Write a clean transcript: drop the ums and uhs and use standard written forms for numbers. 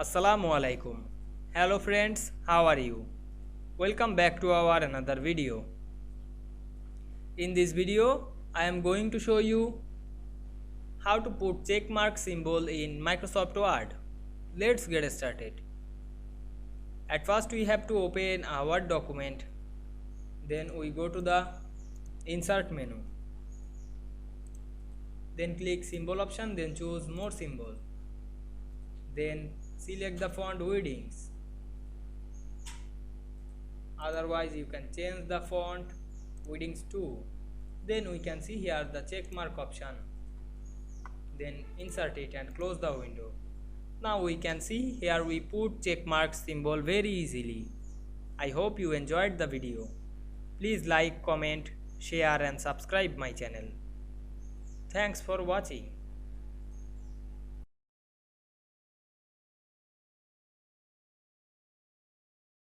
Assalamu Walaikum. Hello friends, how are you? Welcome back to our another video. In this video, I am going to show you how to put check mark symbol in Microsoft Word. Let's get started. At first we have to open a Word document. Then we go to the insert menu. Then click symbol option, then choose more symbol. Then select the font wordings. Otherwise you can change the font wordings too. Then we can see here the check mark option. Then insert it and close the window. Now we can see here we put check mark symbol very easily. I hope you enjoyed the video. Please like, comment, share and subscribe my channel. Thanks for watching.